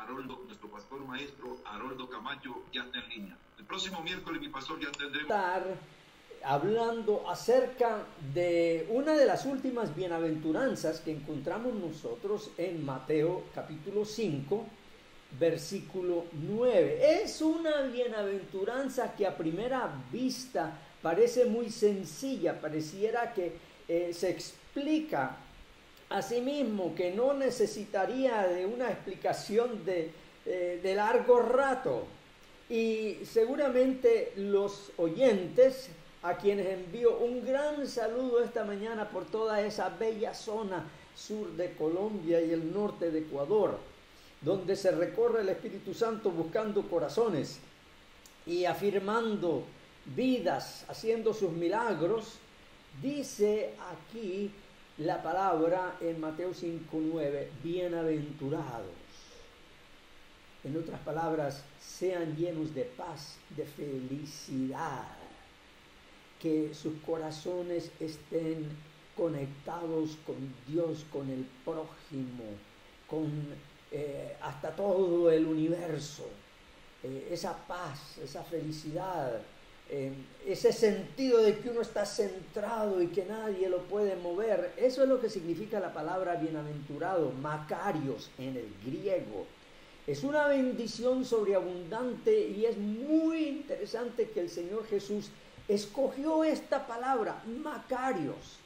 Haroldo, nuestro pastor maestro Haroldo Camacho, ya está en línea. El próximo miércoles, mi pastor, ya tendremos... Estar hablando acerca de una de las últimas bienaventuranzas que encontramos nosotros en Mateo capítulo 5, versículo 9. Es una bienaventuranza que a primera vista parece muy sencilla, pareciera que se explica a sí mismo, que no necesitaría de una explicación de largo rato. Y seguramente los oyentes, a quienes envío un gran saludo esta mañana por toda esa bella zona sur de Colombia y el norte de Ecuador, donde se recorre el Espíritu Santo buscando corazones y afirmando vidas, haciendo sus milagros, dice aquí la palabra en Mateo 5:9, bienaventurados. En otras palabras, sean llenos de paz, de felicidad, que sus corazones estén conectados con Dios, con el prójimo, con hasta todo el universo. Esa paz, esa felicidad, ese sentido de que uno está centrado y que nadie lo puede mover. Eso es lo que significa la palabra bienaventurado, makarios en el griego. Es una bendición sobreabundante y es muy interesante que el Señor Jesús escogió esta palabra, makarios.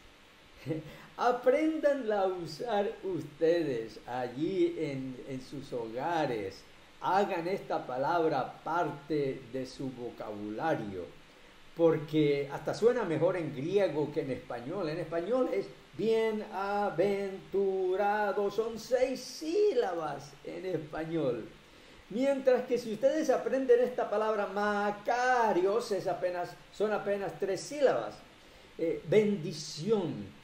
Apréndanla a usar ustedes allí en sus hogares. Hagan esta palabra parte de su vocabulario, porque hasta suena mejor en griego que en español. En español es bienaventurado, son 6 sílabas en español. Mientras que si ustedes aprenden esta palabra makarios, son apenas 3 sílabas. Bendición,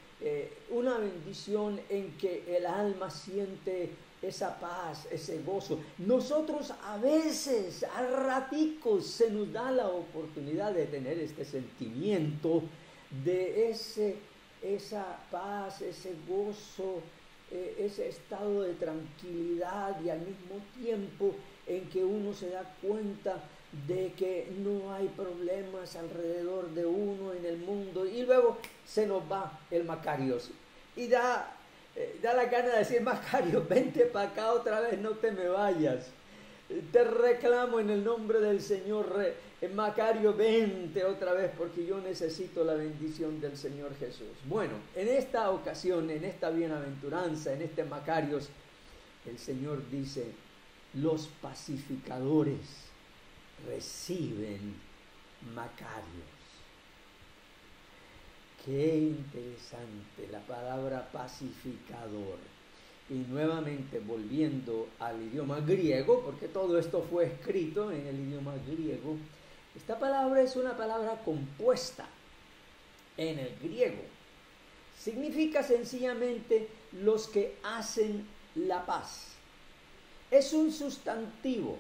una bendición en que el alma siente esa paz, ese gozo. Nosotros a veces, a raticos, se nos da la oportunidad de tener este sentimiento de esa paz, ese gozo, ese estado de tranquilidad, y al mismo tiempo en que uno se da cuenta de que no hay problemas alrededor de uno en el mundo, y luego se nos va el Macarios y da la gana de decir: Macario, vente para acá otra vez, no te me vayas. Te reclamo en el nombre del Señor, Macario, vente otra vez, porque yo necesito la bendición del Señor Jesús. Bueno, en esta ocasión, en esta bienaventuranza, en este Macarios, el Señor dice: los pacificadores reciben Macarios. Qué interesante la palabra pacificador. Y nuevamente volviendo al idioma griego, porque todo esto fue escrito en el idioma griego, esta palabra es una palabra compuesta en el griego. Significa sencillamente los que hacen la paz. Es un sustantivo.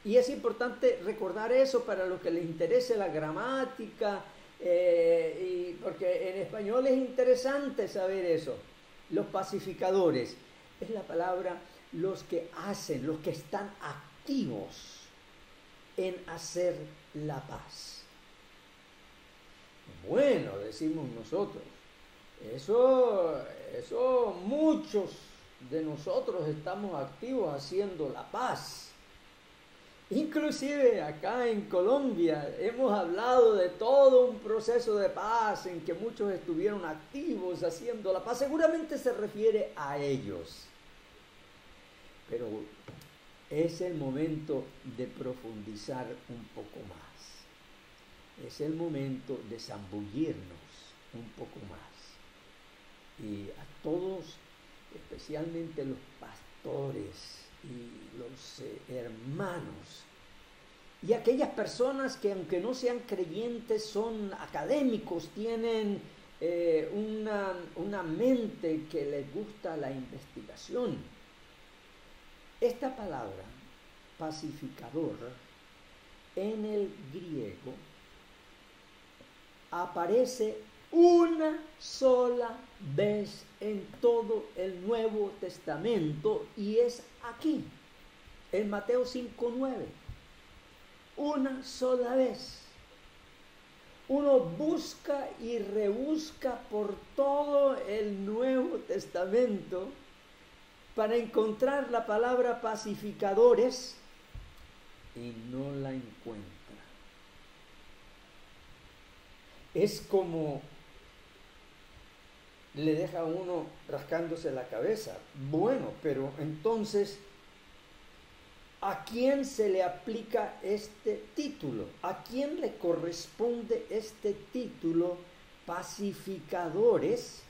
Y es importante recordar eso para los que les interese la gramática, y porque en español es interesante saber eso. Los pacificadores es la palabra los que hacen, los que están activos en hacer la paz. Bueno, decimos nosotros, eso muchos de nosotros estamos activos haciendo la paz. Inclusive acá en Colombia hemos hablado de todo un proceso de paz en que muchos estuvieron activos haciendo la paz. Seguramente se refiere a ellos. Pero es el momento de profundizar un poco más. Es el momento de zambullirnos un poco más. Y a todos, especialmente los pastores y los hermanos, y aquellas personas que, aunque no sean creyentes, son académicos, tienen una mente que les gusta la investigación. Esta palabra, pacificador, en el griego aparece una sola vez en todo el Nuevo Testamento, y es aquí. en Mateo 5:9. Una sola vez. Uno busca y rebusca por todo el Nuevo Testamento para encontrar la palabra pacificadores y no la encuentra. Es como le deja a uno rascándose la cabeza. Bueno, pero entonces, ¿a quién se le aplica este título? ¿A quién le corresponde este título, pacificadores,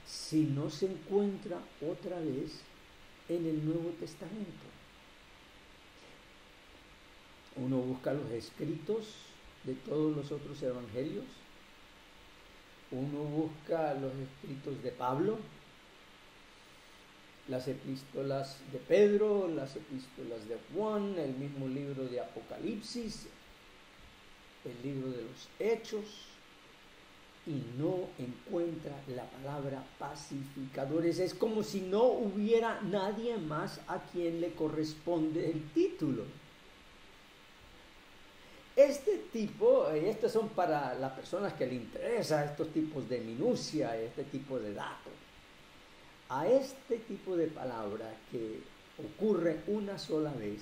si no se encuentra otra vez en el Nuevo Testamento? Uno busca los escritos de todos los otros evangelios, uno busca los escritos de Pablo, las epístolas de Pedro, las epístolas de Juan, el mismo libro de Apocalipsis, el libro de los Hechos, y no encuentra la palabra pacificadores. Es como si no hubiera nadie más a quien le corresponde el título. Este tipo, estos son para las personas que le interesa estos tipos de minucia, este tipo de datos. A este tipo de palabra que ocurre una sola vez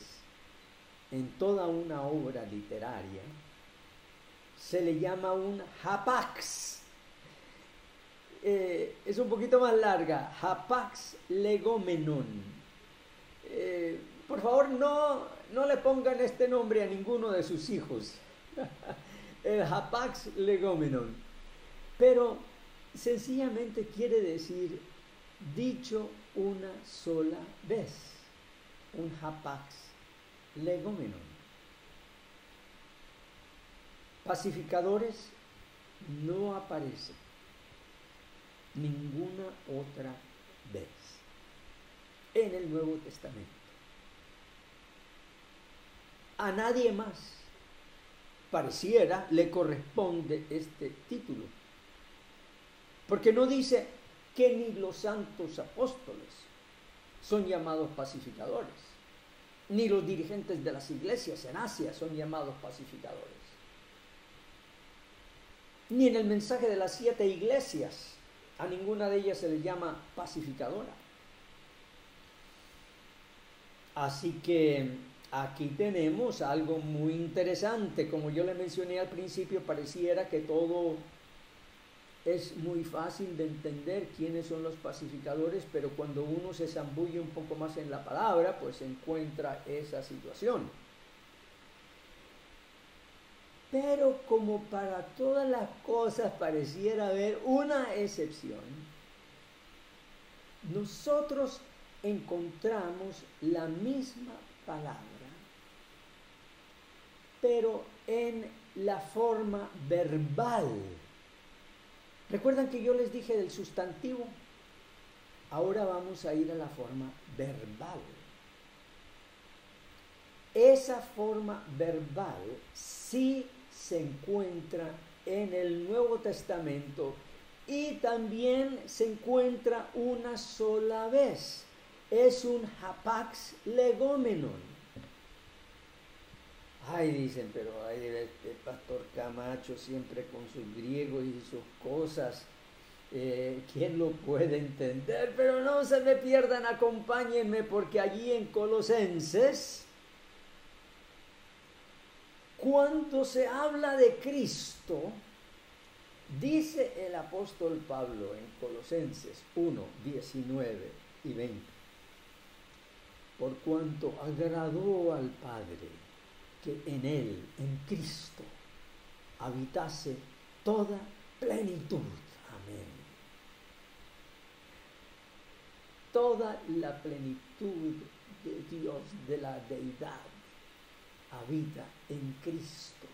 en toda una obra literaria, se le llama un hapax. Es un poquito más larga, hapax legomenon. Por favor, no le pongan este nombre a ninguno de sus hijos. El hapax legomenon. Pero sencillamente quiere decir dicho una sola vez. Un hapax legomenon. Pacificadores no aparece ninguna otra vez en el Nuevo Testamento. A nadie más pareciera le corresponde este título, porque no dice que ni los santos apóstoles son llamados pacificadores, ni los dirigentes de las iglesias en Asia son llamados pacificadores, ni en el mensaje de las 7 iglesias a ninguna de ellas se le llama pacificadora. Así que aquí tenemos algo muy interesante. Como yo le mencioné al principio, pareciera que todo es muy fácil de entender quiénes son los pacificadores, pero cuando uno se zambulle un poco más en la palabra, pues encuentra esa situación. Pero como para todas las cosas pareciera haber una excepción, nosotros encontramos la misma palabra, pero en la forma verbal. ¿Recuerdan que yo les dije del sustantivo? Ahora vamos a ir a la forma verbal. Esa forma verbal sí se encuentra en el Nuevo Testamento y también se encuentra una sola vez. Es un hapax legomenon. Ay, dicen, pero ay, este pastor Camacho siempre con sus griegos y sus cosas, ¿quién lo puede entender? Pero no se me pierdan, acompáñenme, porque allí en Colosenses, cuando se habla de Cristo, dice el apóstol Pablo en Colosenses 1, 19 y 20, por cuanto agradó al Padre que en Él, en Cristo, habitase toda plenitud. Amén. Toda la plenitud de Dios, de la deidad, habita en Cristo.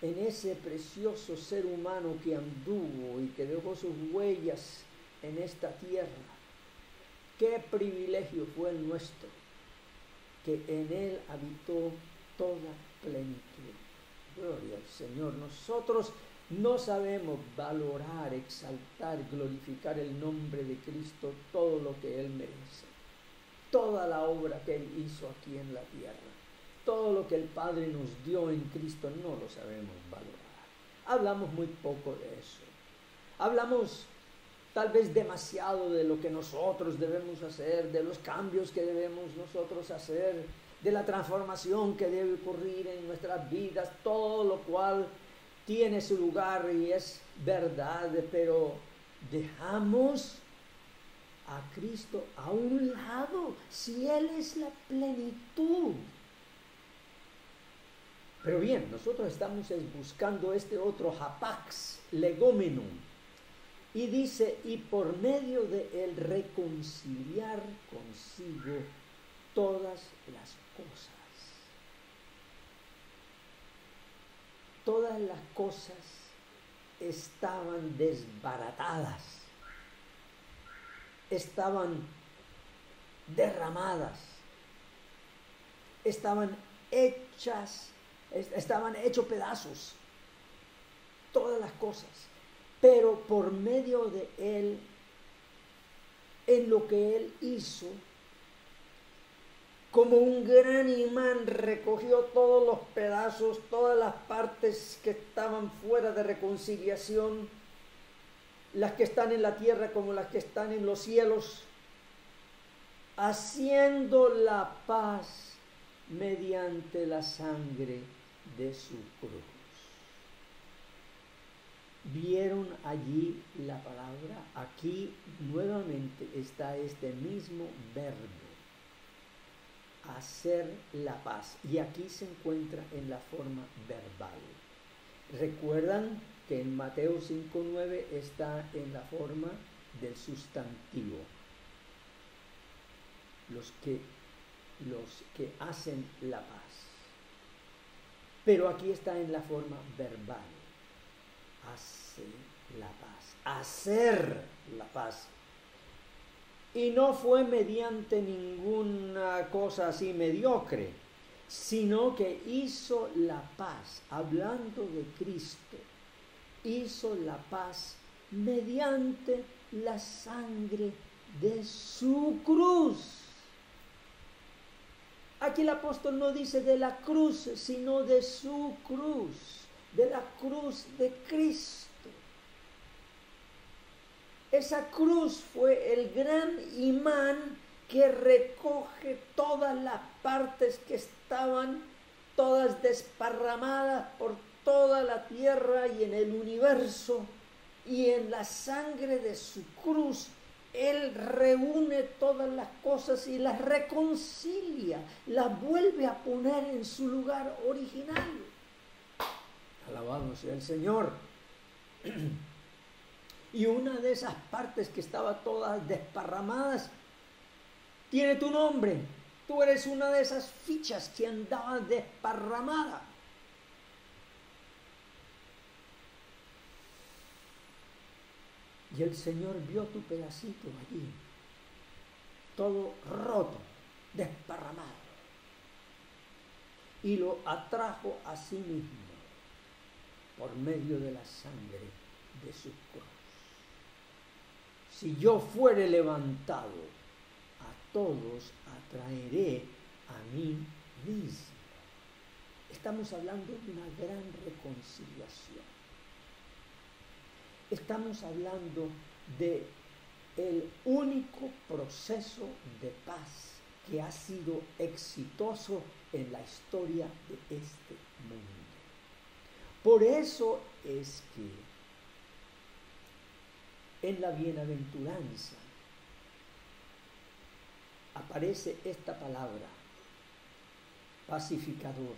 En ese precioso ser humano que anduvo y que dejó sus huellas en esta tierra. Qué privilegio fue el nuestro, que en Él habitó toda plenitud. Gloria al Señor. Nosotros no sabemos valorar, exaltar, glorificar el nombre de Cristo, todo lo que Él merece. toda la obra que Él hizo aquí en la tierra. Todo lo que el Padre nos dio en Cristo no lo sabemos valorar. Hablamos muy poco de eso. Hablamos tal vez demasiado de lo que nosotros debemos hacer, de los cambios que debemos nosotros hacer, de la transformación que debe ocurrir en nuestras vidas, todo lo cual tiene su lugar y es verdad, pero dejamos a Cristo a un lado, si Él es la plenitud. Pero bien, nosotros estamos buscando este otro hapax legomenum, y dice, y por medio de Él reconciliar consigo todas las cosas. Todas las cosas estaban desbaratadas, estaban derramadas, estaban hechos pedazos, todas las cosas, pero por medio de Él, en lo que Él hizo, como un gran imán recogió todos los pedazos, todas las partes que estaban fuera de reconciliación, las que están en la tierra como las que están en los cielos, haciendo la paz mediante la sangre de su cruz. ¿Vieron allí la palabra? Aquí nuevamente está este mismo verbo, hacer la paz, y aquí se encuentra en la forma verbal. ¿Recuerdan que en Mateo 5:9 está en la forma del sustantivo? Los que hacen la paz. Pero aquí está en la forma verbal. Hace la paz. Hacer la paz. Y no fue mediante ninguna cosa así mediocre, sino que hizo la paz, hablando de Cristo, hizo la paz mediante la sangre de su cruz. Aquí el apóstol no dice de la cruz, sino de su cruz, de la cruz de Cristo. Esa cruz fue el gran imán que recoge todas las partes que estaban todas desparramadas por toda la tierra y en el universo, y en la sangre de su cruz Él reúne todas las cosas y las reconcilia, las vuelve a poner en su lugar original. Alabado sea el Señor. Y una de esas partes que estaba todas desparramadas tiene tu nombre. Tú eres una de esas fichas que andaba desparramada. Y el Señor vio tu pedacito allí, todo roto, desparramado, y lo atrajo a sí mismo por medio de la sangre de su cruz. Si yo fuere levantado, a todos atraeré a mí mismo. Estamos hablando de una gran reconciliación. Estamos hablando de el único proceso de paz que ha sido exitoso en la historia de este mundo. Por eso es que en la bienaventuranza aparece esta palabra, pacificador,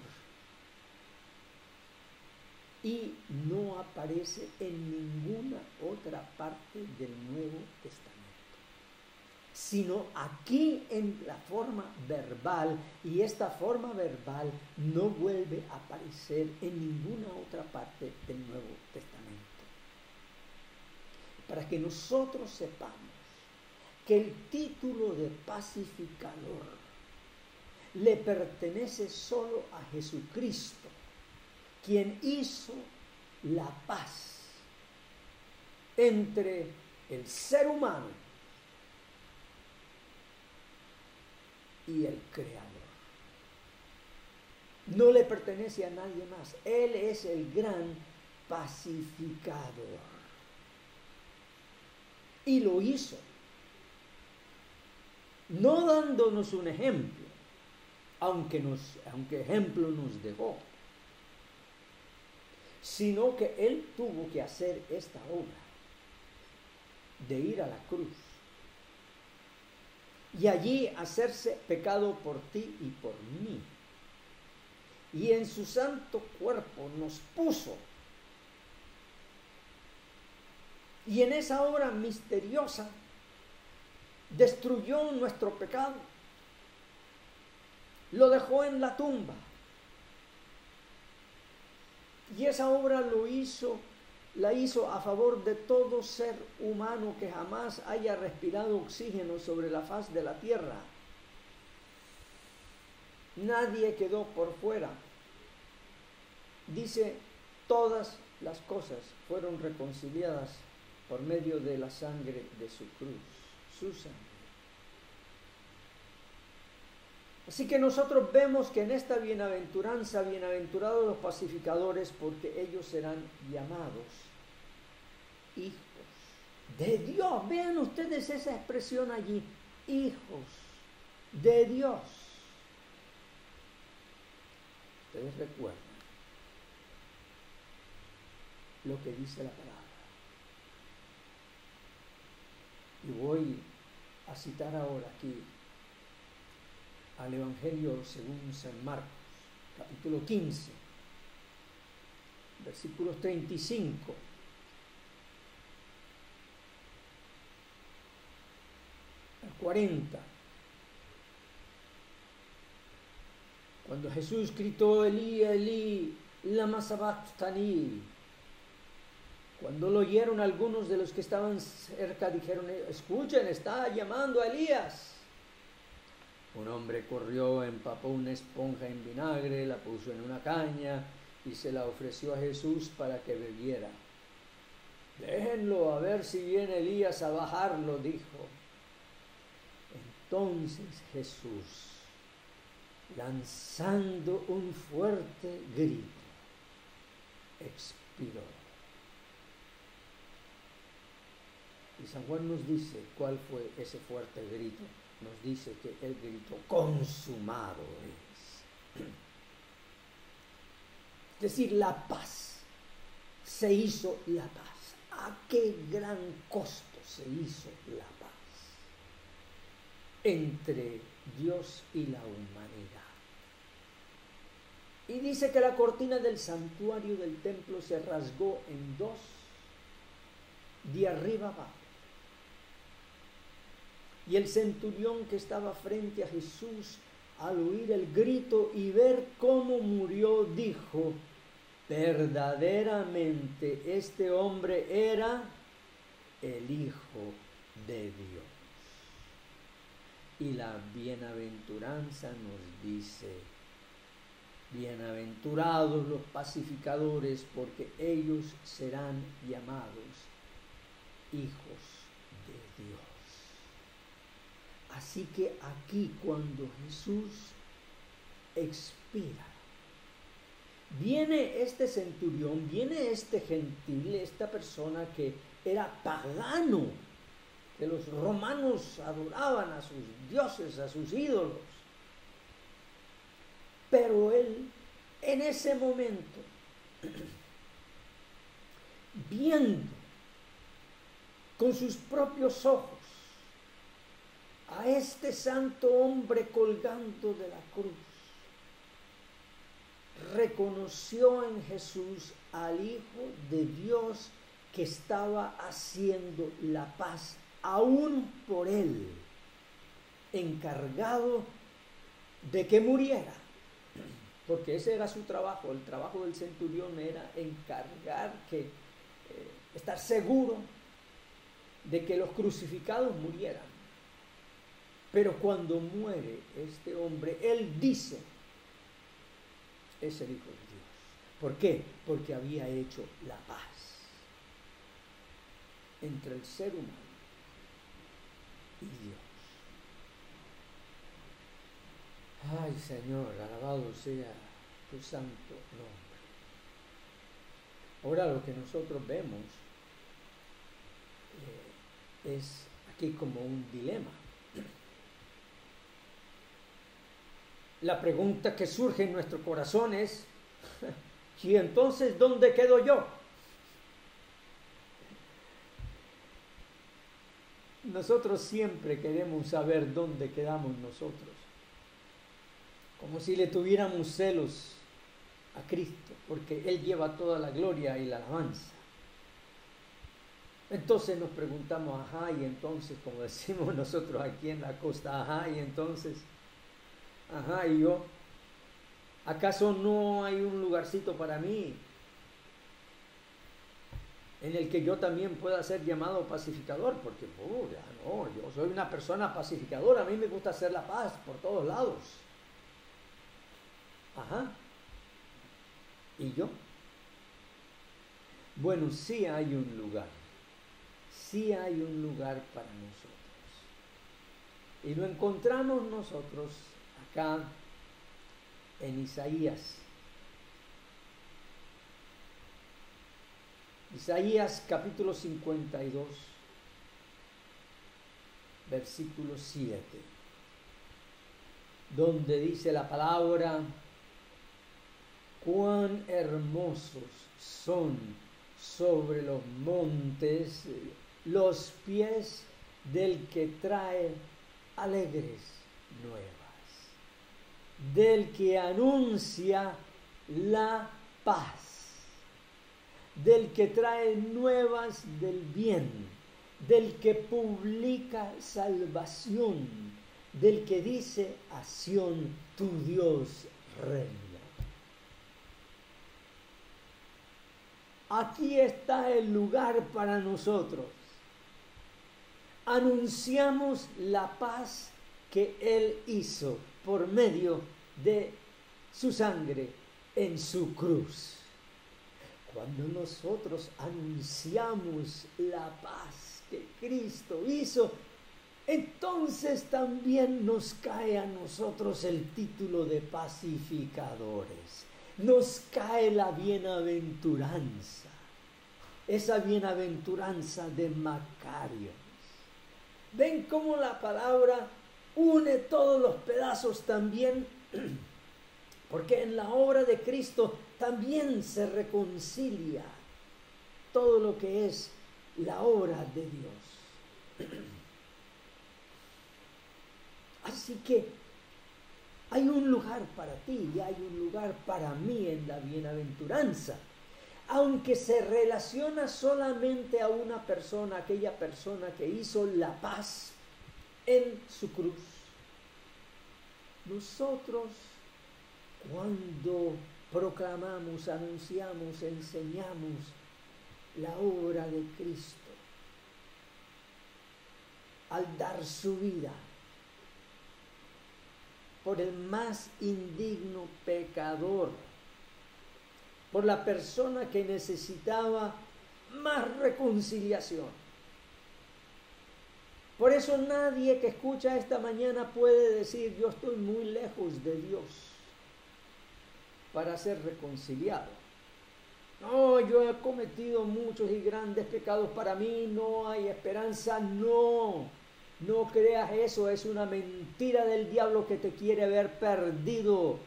y no aparece en ninguna otra parte del Nuevo Testamento, sino aquí en la forma verbal, y esta forma verbal no vuelve a aparecer en ninguna otra parte del Nuevo Testamento. Para que nosotros sepamos que el título de pacificador le pertenece solo a Jesucristo, quien hizo la paz entre el ser humano y el Creador. No le pertenece a nadie más. Él es el gran pacificador. Y lo hizo, no dándonos un ejemplo, aunque ejemplo nos dejó, sino que Él tuvo que hacer esta obra de ir a la cruz y allí hacerse pecado por ti y por mí. Y en su santo cuerpo nos puso. Y en esa obra misteriosa destruyó nuestro pecado. Lo dejó en la tumba. Y esa obra la hizo a favor de todo ser humano que jamás haya respirado oxígeno sobre la faz de la tierra. Nadie quedó por fuera. Dice, todas las cosas fueron reconciliadas por medio de la sangre de su cruz, su sangre. Así que nosotros vemos que en esta bienaventuranza, bienaventurados los pacificadores, porque ellos serán llamados hijos de Dios. Vean ustedes esa expresión allí, hijos de Dios. Ustedes recuerdan lo que dice la palabra. Y voy a citar ahora aquí al Evangelio según San Marcos, capítulo 15, versículos 35 al 40. Cuando Jesús gritó, Elí, Elí, lama sabactani. Cuando lo oyeron algunos de los que estaban cerca, dijeron, escuchen, está llamando a Elías. Un hombre corrió, empapó una esponja en vinagre, la puso en una caña y se la ofreció a Jesús para que bebiera. Déjenlo a ver si viene Elías a bajarlo, dijo. Entonces Jesús, lanzando un fuerte grito, expiró. Y San Juan nos dice cuál fue ese fuerte grito. Nos dice que el grito consumado es. Es decir, la paz. Se hizo la paz. ¿A qué gran costo se hizo la paz? Entre Dios y la humanidad. Y dice que la cortina del santuario del templo se rasgó en dos, de arriba abajo. Y el centurión que estaba frente a Jesús, al oír el grito y ver cómo murió, dijo, verdaderamente este hombre era el Hijo de Dios. Y la bienaventuranza nos dice, bienaventurados los pacificadores, porque ellos serán llamados hijos de Dios. Así que aquí cuando Jesús expira, viene este centurión, viene este gentil, esta persona que era pagano, que los romanos adoraban a sus dioses, a sus ídolos. Pero él, en ese momento, viendo con sus propios ojos a este santo hombre colgando de la cruz, reconoció en Jesús al Hijo de Dios que estaba haciendo la paz aún por él, encargado de que muriera, porque ese era su trabajo. El trabajo del centurión era estar seguro de que los crucificados murieran. Pero cuando muere este hombre, él dice, es el Hijo de Dios. ¿Por qué? Porque había hecho la paz entre el ser humano y Dios. Ay, Señor, alabado sea tu santo nombre. Ahora lo que nosotros vemos es aquí como un dilema. La pregunta que surge en nuestro corazón es, ¿y entonces dónde quedo yo? Nosotros siempre queremos saber dónde quedamos nosotros, como si le tuviéramos celos a Cristo, porque Él lleva toda la gloria y la alabanza. Entonces nos preguntamos, ajá, y entonces, como decimos nosotros aquí en la costa, ajá, y entonces, ajá, y yo, ¿acaso no hay un lugarcito para mí en el que yo también pueda ser llamado pacificador? Porque, ya no, yo soy una persona pacificadora, a mí me gusta hacer la paz por todos lados. Ajá. ¿Y yo? Bueno, sí hay un lugar para nosotros. Y lo encontramos nosotros acá en Isaías. Isaías capítulo 52, versículo 7, donde dice la palabra: cuán hermosos son sobre los montes los pies del que trae alegres nuevas, del que anuncia la paz, del que trae nuevas del bien, del que publica salvación, del que dice a Sión, tu Dios reina. Aquí está el lugar para nosotros. Anunciamos la paz que Él hizo por medio de su sangre en su cruz. Cuando nosotros anunciamos la paz que Cristo hizo, entonces también nos cae a nosotros el título de pacificadores. Nos cae la bienaventuranza, esa bienaventuranza de Macario. ¿Ven cómo la palabra une todos los pedazos también? Porque en la obra de Cristo también se reconcilia todo lo que es la obra de Dios. Así que hay un lugar para ti y hay un lugar para mí en la bienaventuranza. Aunque se relaciona solamente a una persona, aquella persona que hizo la paz en su cruz. Nosotros, cuando proclamamos, anunciamos, enseñamos la obra de Cristo, al dar su vida por el más indigno pecador, por la persona que necesitaba más reconciliación. Por eso nadie que escucha esta mañana puede decir, yo estoy muy lejos de Dios para ser reconciliado. No, yo he cometido muchos y grandes pecados, para mí no hay esperanza. No, no creas eso, es una mentira del diablo que te quiere ver perdido.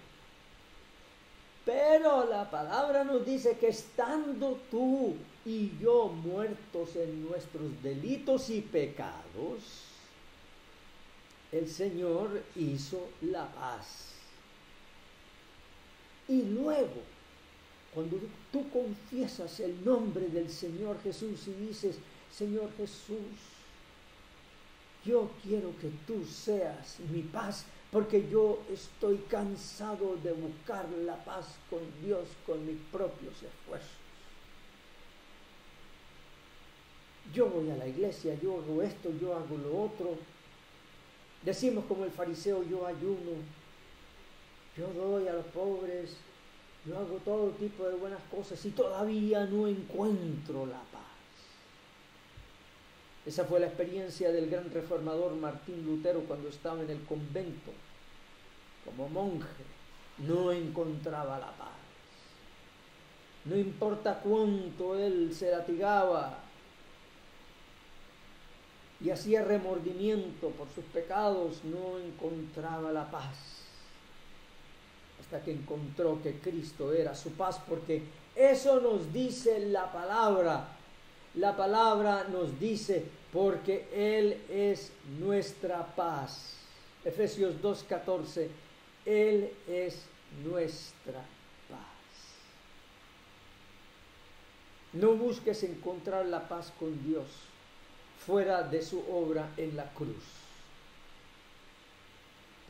Pero la palabra nos dice que estando tú y yo muertos en nuestros delitos y pecados, el Señor hizo la paz. Y luego, cuando tú confiesas el nombre del Señor Jesús y dices, Señor Jesús, yo quiero que tú seas mi paz, porque yo estoy cansado de buscar la paz con Dios con mis propios esfuerzos. Yo voy a la iglesia, yo hago esto, yo hago lo otro. Decimos como el fariseo, yo ayuno, yo doy a los pobres, yo hago todo tipo de buenas cosas y todavía no encuentro la paz. Esa fue la experiencia del gran reformador Martín Lutero cuando estaba en el convento. como monje, no encontraba la paz. No importa cuánto él se latigaba y hacía remordimiento por sus pecados, no encontraba la paz. Hasta que encontró que Cristo era su paz, porque eso nos dice la palabra. La palabra nos dice, porque Él es nuestra paz. Efesios 2:14, Él es nuestra paz. No busques encontrar la paz con Dios fuera de su obra en la cruz.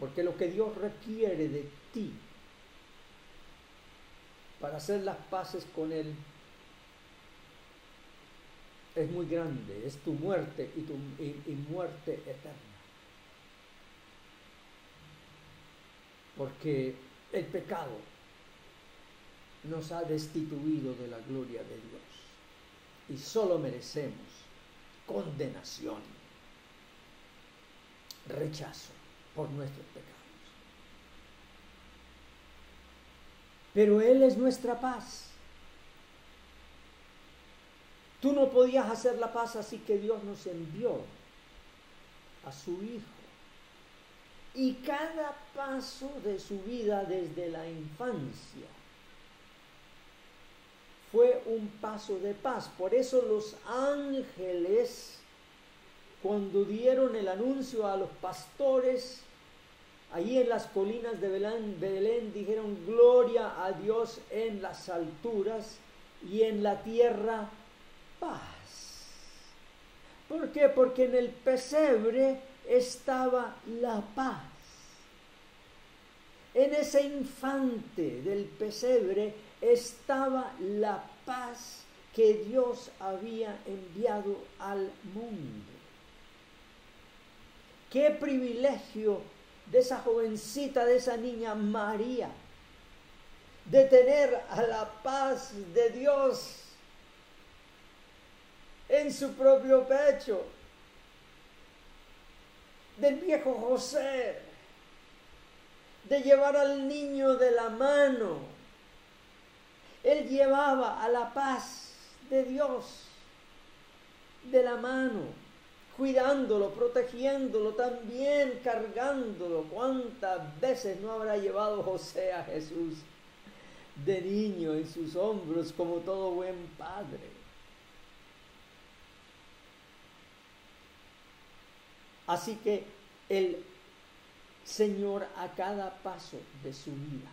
Porque lo que Dios requiere de ti para hacer las paces con Él es muy grande, es tu muerte y muerte eterna. Porque el pecado nos ha destituido de la gloria de Dios y solo merecemos condenación, rechazo por nuestros pecados. Pero Él es nuestra paz. Tú no podías hacer la paz, así que Dios nos envió a su Hijo. Y cada paso de su vida desde la infancia fue un paso de paz. Por eso los ángeles, cuando dieron el anuncio a los pastores, allí en las colinas de Belén, dijeron: gloria a Dios en las alturas y en la tierra paz. ¿Por qué? Porque en el pesebre estaba la paz. En ese infante del pesebre estaba la paz que Dios había enviado al mundo. Qué privilegio de esa jovencita, de esa niña María, de tener a la paz de Dios en su propio pecho, del viejo José, de llevar al niño de la mano. Él llevaba a la paz de Dios de la mano, cuidándolo, protegiéndolo, también cargándolo. ¿Cuántas veces no habrá llevado José a Jesús de niño en sus hombros, como todo buen padre? Así que el Señor a cada paso de su vida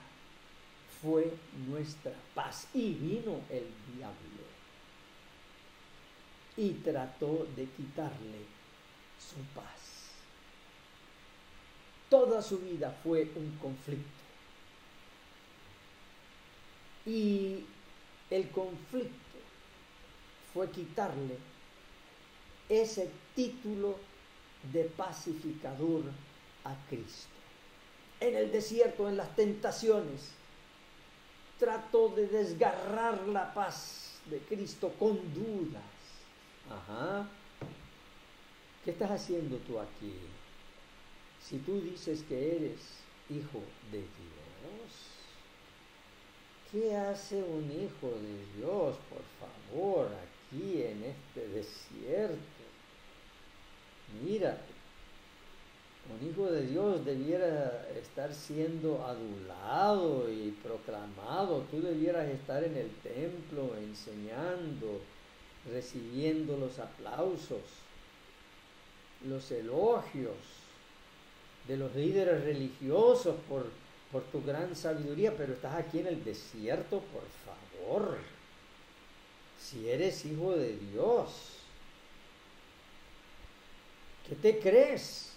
fue nuestra paz. Y vino el diablo y trató de quitarle su paz. Toda su vida fue un conflicto. Y el conflicto fue quitarle ese título de pacificador a Cristo. En el desierto, en las tentaciones, trató de desgarrar la paz de Cristo con dudas. Ajá. ¿Qué estás haciendo tú aquí? Si tú dices que eres hijo de Dios, ¿qué hace un hijo de Dios, por favor, aquí en este desierto? Mira, un hijo de Dios debiera estar siendo adulado y proclamado. Tú debieras estar en el templo enseñando, recibiendo los aplausos, los elogios de los líderes religiosos por tu gran sabiduría, pero estás aquí en el desierto, por favor. Si eres hijo de Dios, ¿qué te crees?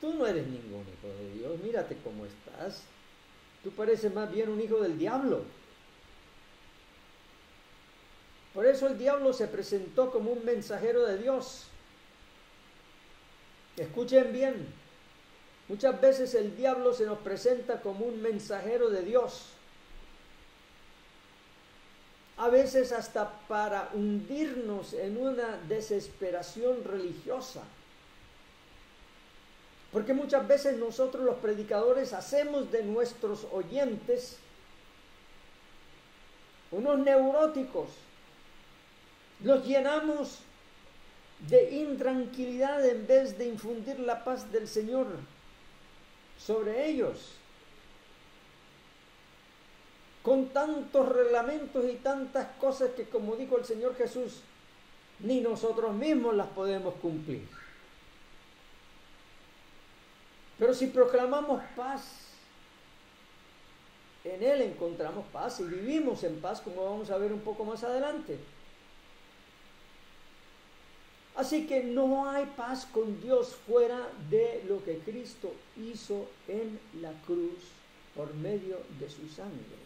Tú no eres ningún hijo de Dios. Mírate cómo estás. Tú pareces más bien un hijo del diablo. Por eso el diablo se presentó como un mensajero de Dios. Escuchen bien. Muchas veces el diablo se nos presenta como un mensajero de Dios. A veces hasta para hundirnos en una desesperación religiosa. Porque muchas veces nosotros los predicadores hacemos de nuestros oyentes unos neuróticos. Los llenamos de intranquilidad en vez de infundir la paz del Señor sobre ellos. Con tantos reglamentos y tantas cosas que, como dijo el Señor Jesús, ni nosotros mismos las podemos cumplir. Pero si proclamamos paz, en Él encontramos paz y vivimos en paz, como vamos a ver un poco más adelante. Así que no hay paz con Dios fuera de lo que Cristo hizo en la cruz por medio de su sangre.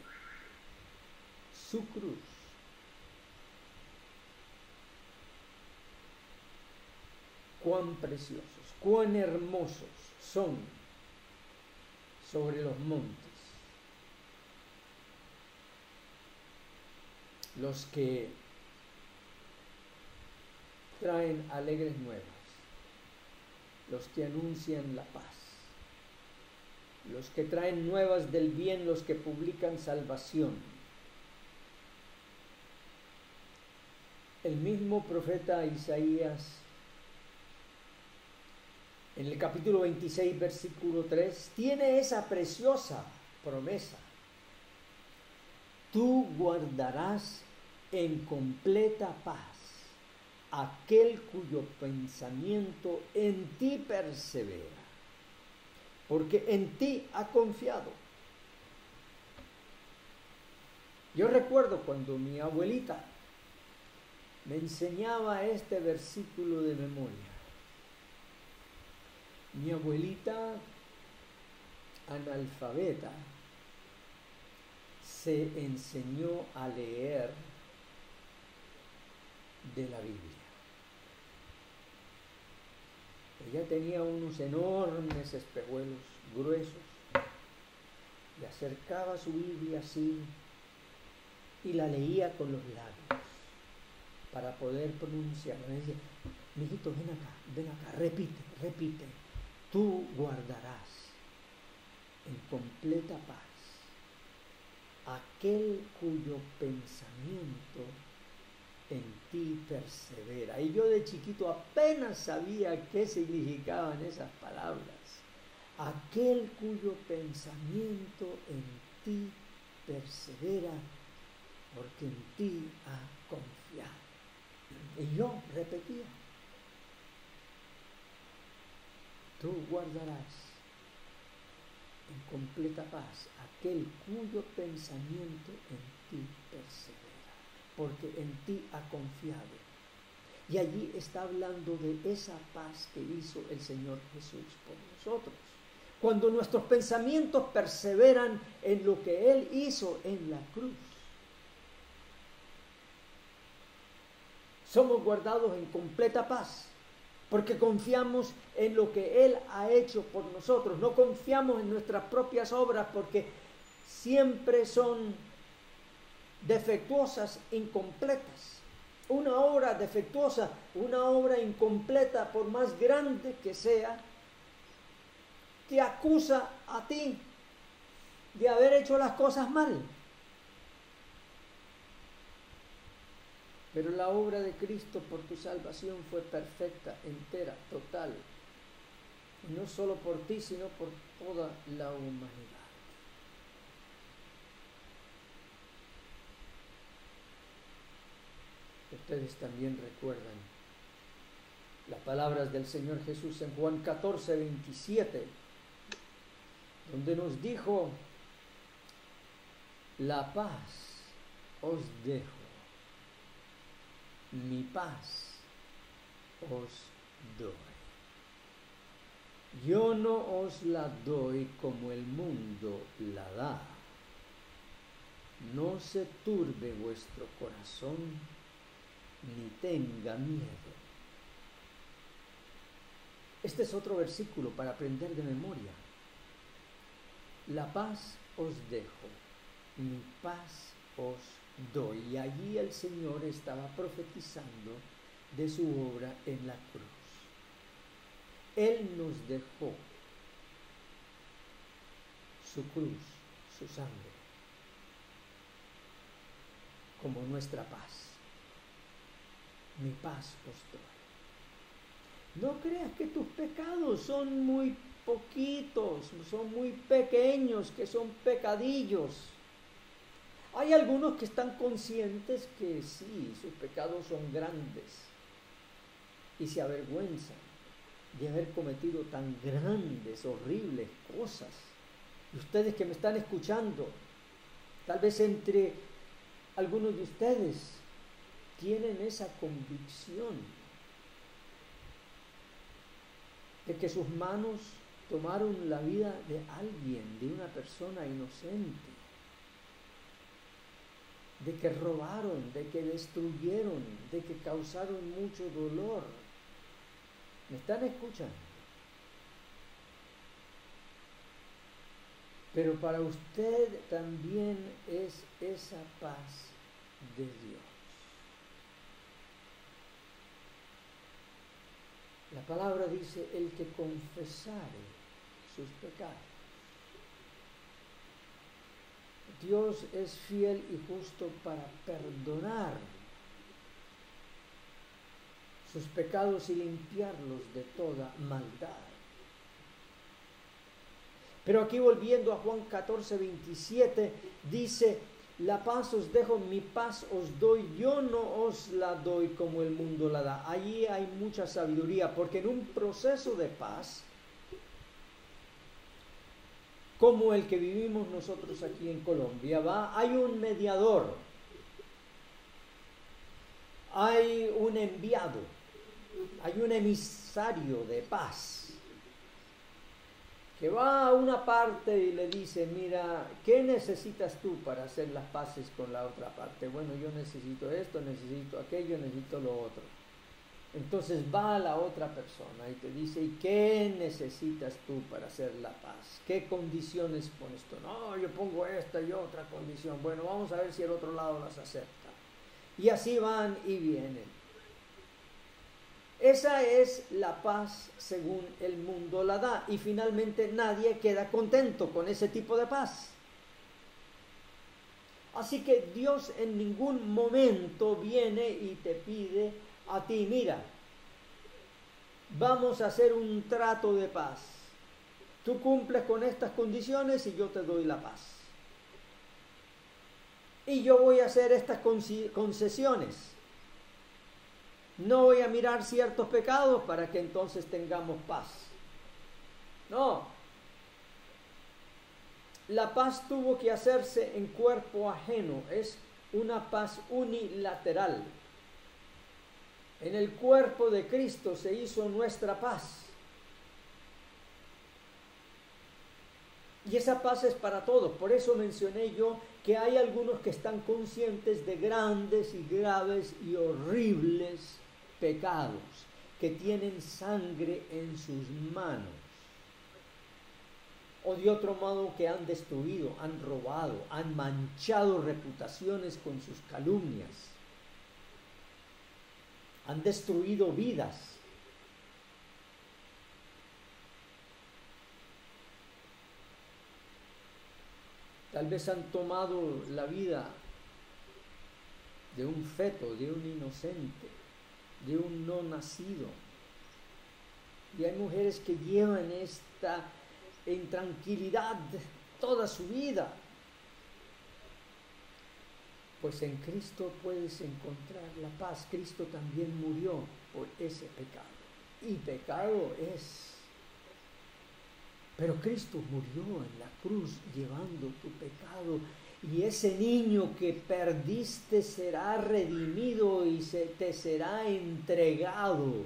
Su cruz. Cuán preciosos, cuán hermosos son sobre los montes los que traen alegres nuevas, los que anuncian la paz, los que traen nuevas del bien, los que publican salvación. El mismo profeta Isaías, en el capítulo 26, versículo 3, tiene esa preciosa promesa. Tú guardarás en completa paz aquel cuyo pensamiento en ti persevera, porque en ti ha confiado. Yo recuerdo cuando mi abuelita me enseñaba este versículo de memoria. Mi abuelita, analfabeta, se enseñó a leer de la Biblia. Ella tenía unos enormes espejuelos gruesos y acercaba su Biblia así y la leía con los labios para poder pronunciarla. Me decía, mijito, ven acá, repite. Tú guardarás en completa paz aquel cuyo pensamiento en ti persevera. Y yo de chiquito apenas sabía qué significaban esas palabras. Aquel cuyo pensamiento en ti persevera, porque en ti ha confiado. Y yo repetía, tú guardarás en completa paz aquel cuyo pensamiento en ti persevera, porque en ti ha confiado. Y allí está hablando de esa paz que hizo el Señor Jesús por nosotros. Cuando nuestros pensamientos perseveran en lo que Él hizo en la cruz, somos guardados en completa paz, porque confiamos en lo que Él ha hecho por nosotros. No confiamos en nuestras propias obras, porque siempre son defectuosas, incompletas. Una obra defectuosa, una obra incompleta, por más grande que sea, te acusa a ti de haber hecho las cosas mal. Pero la obra de Cristo por tu salvación fue perfecta, entera, total. Y no solo por ti, sino por toda la humanidad. Ustedes también recuerdan las palabras del Señor Jesús en Juan 14, 27, donde nos dijo, la paz os dejo, mi paz os doy. Yo no os la doy como el mundo la da. No se turbe vuestro corazón, ni tenga miedo. Este es otro versículo para aprender de memoria. La paz os dejo, mi paz os doy. Y allí el Señor estaba profetizando de su obra en la cruz. Él nos dejó su cruz, su sangre, como nuestra paz. Mi paz os doy. No creas que tus pecados son muy poquitos, son muy pequeños, que son pecadillos. Hay algunos que están conscientes que sí, sus pecados son grandes y se avergüenzan de haber cometido tan grandes, horribles cosas. Y ustedes que me están escuchando, tal vez entre algunos de ustedes tienen esa convicción de que sus manos tomaron la vida de alguien, de una persona inocente, de que robaron, de que destruyeron, de que causaron mucho dolor. ¿Me están escuchando? Pero para usted también es esa paz de Dios. La palabra dice, el que confesare sus pecados. Dios es fiel y justo para perdonar sus pecados y limpiarlos de toda maldad. Pero aquí volviendo a Juan 14:27, dice, la paz os dejo, mi paz os doy, yo no os la doy como el mundo la da. Allí hay mucha sabiduría, porque en un proceso de paz, como el que vivimos nosotros aquí en Colombia, hay un mediador, hay un enviado, hay un emisario de paz, que va a una parte y le dice, mira, ¿qué necesitas tú para hacer las paces con la otra parte? Bueno, yo necesito esto, necesito aquello, necesito lo otro. Entonces va a la otra persona y te dice, ¿y qué necesitas tú para hacer la paz? ¿Qué condiciones pones tú? No, yo pongo esta y otra condición. Bueno, vamos a ver si el otro lado las acepta. Y así van y vienen. Esa es la paz según el mundo la da. Y finalmente nadie queda contento con ese tipo de paz. Así que Dios en ningún momento viene y te pide a ti, mira, vamos a hacer un trato de paz. Tú cumples con estas condiciones y yo te doy la paz. Y yo voy a hacer estas concesiones. No voy a mirar ciertos pecados para que entonces tengamos paz. No. La paz tuvo que hacerse en cuerpo ajeno. Es una paz unilateral. En el cuerpo de Cristo se hizo nuestra paz. Y esa paz es para todos. Por eso mencioné yo que hay algunos que están conscientes de grandes y graves y horribles pecados, que tienen sangre en sus manos. O de otro modo que han destruido, han robado, han manchado reputaciones con sus calumnias. Han destruido vidas. Tal vez han tomado la vida de un feto, de un inocente, de un no nacido. Y hay mujeres que llevan esta intranquilidad toda su vida. Pues en Cristo puedes encontrar la paz. Cristo también murió por ese pecado. Y pecado es. Pero Cristo murió en la cruz llevando tu pecado. Y ese niño que perdiste será redimido y te será entregado.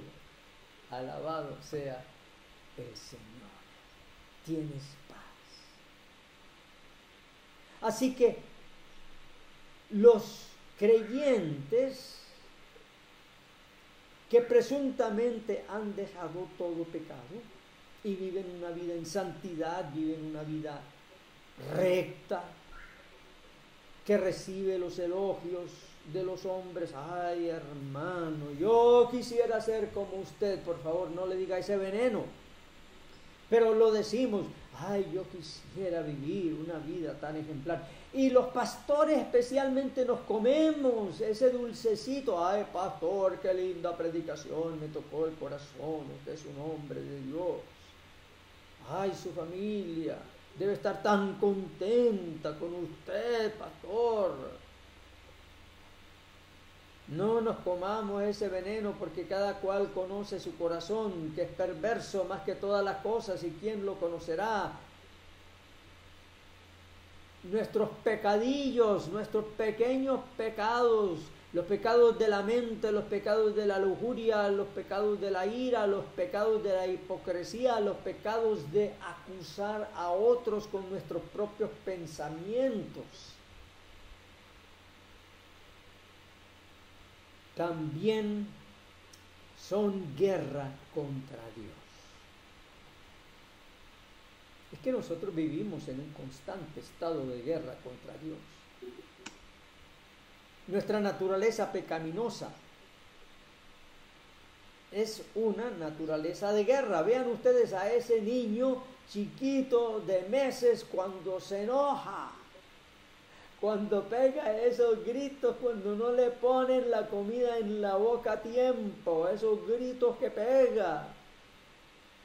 Alabado sea el Señor. Tienes paz. Así que los creyentes que presuntamente han dejado todo pecado y viven una vida en santidad, viven una vida recta, que recibe los elogios de los hombres. Ay, hermano, yo quisiera ser como usted. Por favor, no le diga ese veneno. Pero lo decimos, ay, yo quisiera vivir una vida tan ejemplar. Y los pastores especialmente nos comemos ese dulcecito. Ay, pastor, qué linda predicación, me tocó el corazón, usted es un hombre de Dios. Ay, su familia debe estar tan contenta con usted, pastor. No nos comamos ese veneno, porque cada cual conoce su corazón, que es perverso más que todas las cosas, y quién lo conocerá. Nuestros pecadillos, nuestros pequeños pecados, los pecados de la mente, los pecados de la lujuria, los pecados de la ira, los pecados de la hipocresía, los pecados de acusar a otros con nuestros propios pensamientos, también son guerra contra Dios. Es que nosotros vivimos en un constante estado de guerra contra Dios. Nuestra naturaleza pecaminosa es una naturaleza de guerra. Vean ustedes a ese niño chiquito de meses cuando se enoja, cuando pega esos gritos, cuando no le ponen la comida en la boca a tiempo, esos gritos que pega,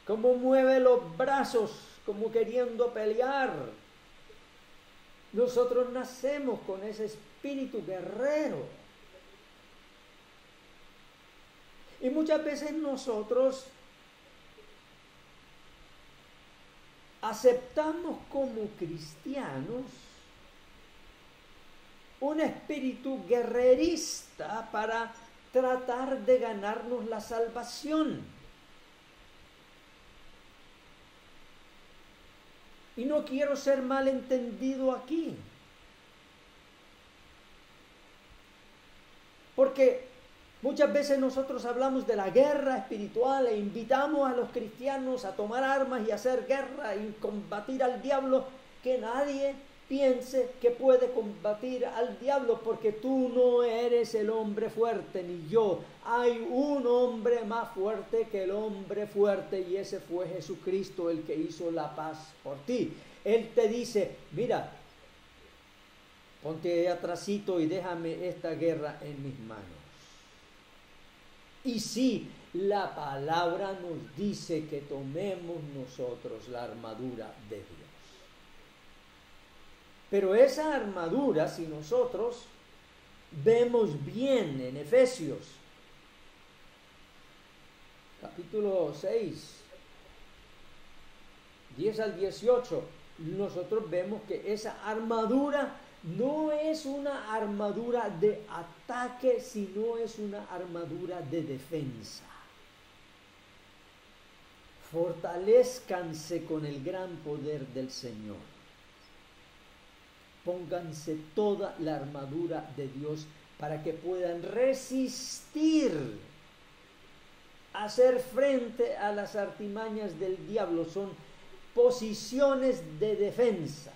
cómo mueve los brazos como queriendo pelear. Nosotros nacemos con ese espíritu guerrero. Y muchas veces nosotros aceptamos como cristianos un espíritu guerrerista para tratar de ganarnos la salvación. Y no quiero ser malentendido aquí, porque muchas veces nosotros hablamos de la guerra espiritual e invitamos a los cristianos a tomar armas y hacer guerra y combatir al diablo. Que nadie piense que puede combatir al diablo, porque tú no eres el hombre fuerte, ni yo. Hay un hombre más fuerte que el hombre fuerte, y ese fue Jesucristo, el que hizo la paz por ti. Él te dice, mira, ponte ahí atrasito y déjame esta guerra en mis manos. Y sí, la palabra nos dice que tomemos nosotros la armadura de Dios. Pero esa armadura, si nosotros vemos bien en Efesios, capítulo 6, 10 al 18, nosotros vemos que esa armadura no es una armadura de ataque, sino es una armadura de defensa. Fortalézcanse con el gran poder del Señor. Pónganse toda la armadura de Dios para que puedan resistir, hacer frente a las artimañas del diablo. Son posiciones de defensa,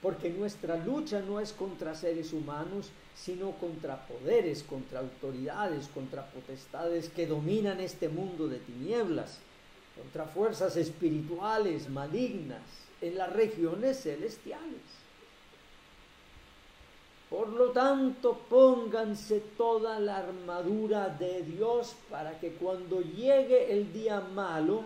porque nuestra lucha no es contra seres humanos, sino contra poderes, contra autoridades, contra potestades que dominan este mundo de tinieblas, contra fuerzas espirituales malignas en las regiones celestiales. Por lo tanto, pónganse toda la armadura de Dios para que cuando llegue el día malo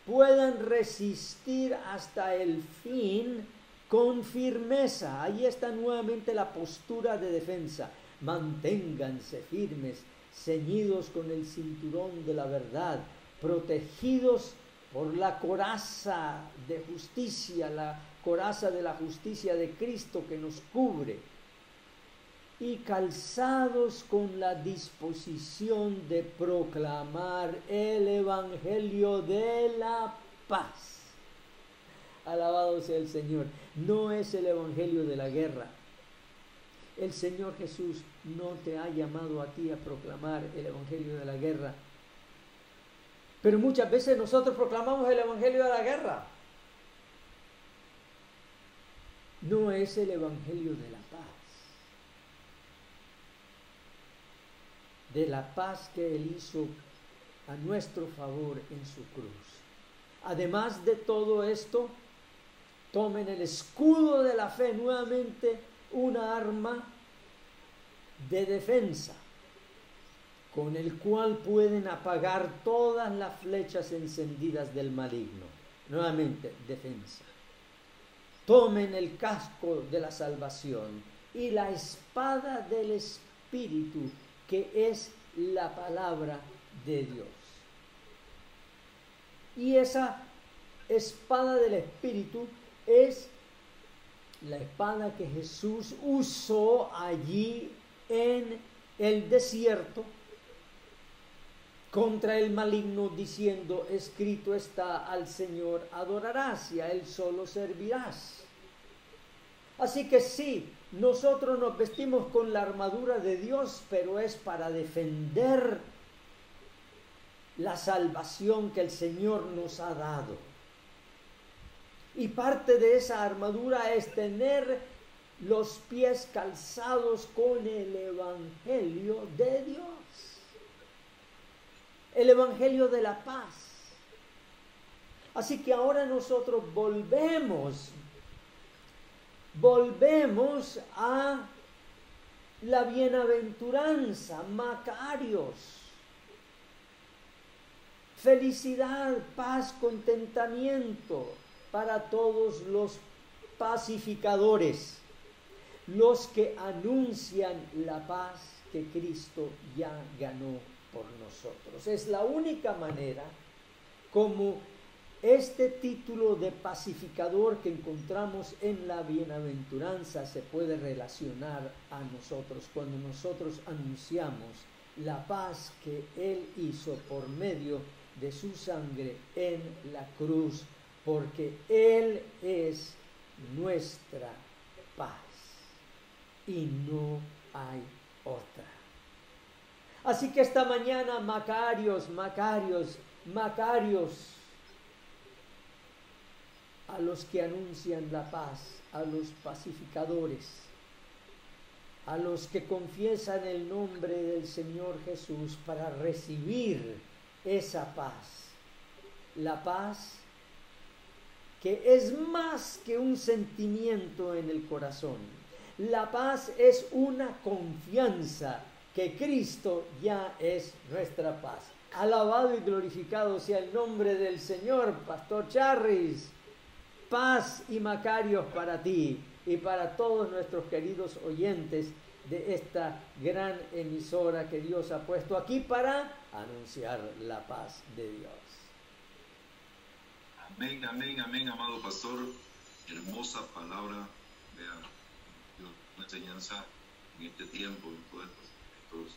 puedan resistir hasta el fin con firmeza. Ahí está nuevamente la postura de defensa. Manténganse firmes, ceñidos con el cinturón de la verdad, protegidos por la coraza de justicia, la coraza de la justicia de Cristo que nos cubre, y calzados con la disposición de proclamar el evangelio de la paz. Alabado sea el Señor. No es el evangelio de la guerra. El Señor Jesús no te ha llamado a ti a proclamar el evangelio de la guerra. Pero muchas veces nosotros proclamamos el evangelio de la guerra. No es el evangelio de la paz. De la paz que Él hizo a nuestro favor en su cruz. Además de todo esto, tomen el escudo de la fe, nuevamente una arma de defensa, con el cual pueden apagar todas las flechas encendidas del maligno. Nuevamente, defensa. Tomen el casco de la salvación y la espada del Espíritu, que es la palabra de Dios. Y esa espada del Espíritu es la espada que Jesús usó allí en el desierto contra el maligno, diciendo: escrito está, al Señor adorarás y a Él solo servirás. Así que sí, nosotros nos vestimos con la armadura de Dios, pero es para defender la salvación que el Señor nos ha dado. Y parte de esa armadura es tener los pies calzados con el Evangelio de Dios. El Evangelio de la paz. Así que ahora nosotros volvemos a la bienaventuranza, Macarios. Felicidad, paz, contentamiento para todos los pacificadores, los que anuncian la paz que Cristo ya ganó por nosotros. Es la única manera como este título de pacificador que encontramos en la bienaventuranza se puede relacionar a nosotros cuando nosotros anunciamos la paz que Él hizo por medio de su sangre en la cruz, porque Él es nuestra paz y no hay otra. Así que esta mañana, Macarios, a los que anuncian la paz, a los pacificadores, a los que confiesan el nombre del Señor Jesús para recibir esa paz, la paz que es más que un sentimiento en el corazón. La paz es una confianza que Cristo ya es nuestra paz. Alabado y glorificado sea el nombre del Señor. Pastor Charris, paz y Macarios para ti y para todos nuestros queridos oyentes de esta gran emisora que Dios ha puesto aquí para anunciar la paz de Dios. Amén, amén, amén, amado pastor. Hermosa palabra de la enseñanza en este tiempo, en todos estos